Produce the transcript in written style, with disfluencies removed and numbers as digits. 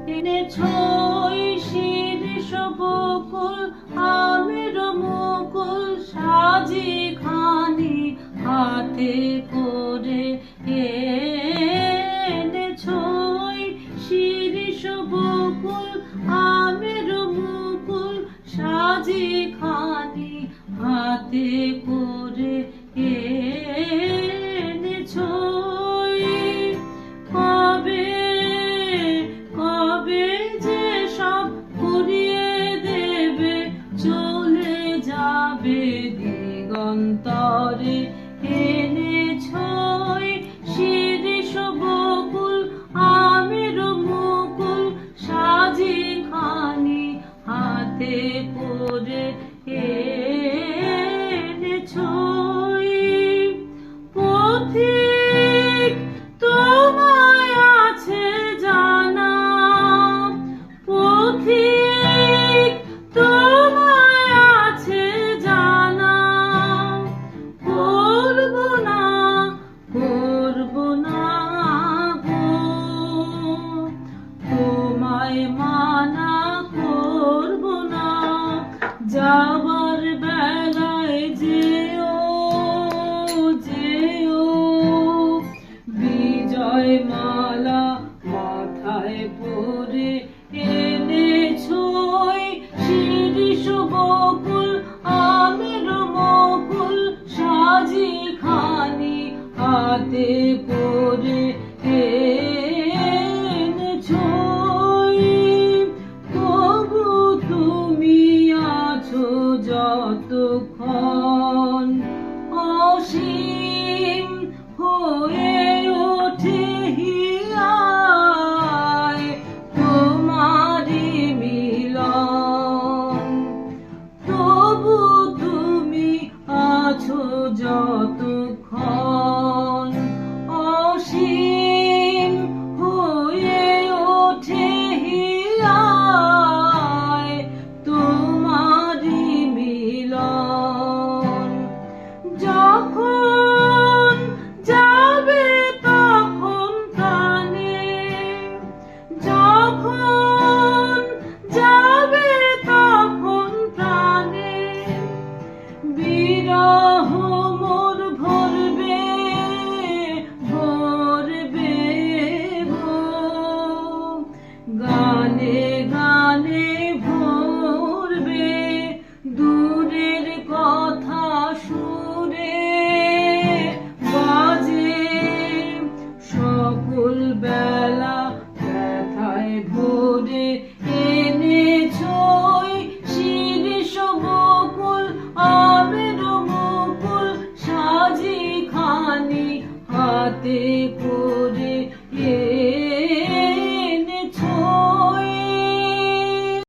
এনেছই শিরিষ বকুল আমের মুকুল সাজি খানি হাতে করে এনেছই শিরিষ বকুল আমের মুকুল সাজি খানি হাতে করে এনেছই কবে কবে যে সব পুড়িয়ে দেবে চলে যাবে দিগন্তরে এনেছই শিরিষ বকুল আমের মুকুল সাজি খানি হাতে করে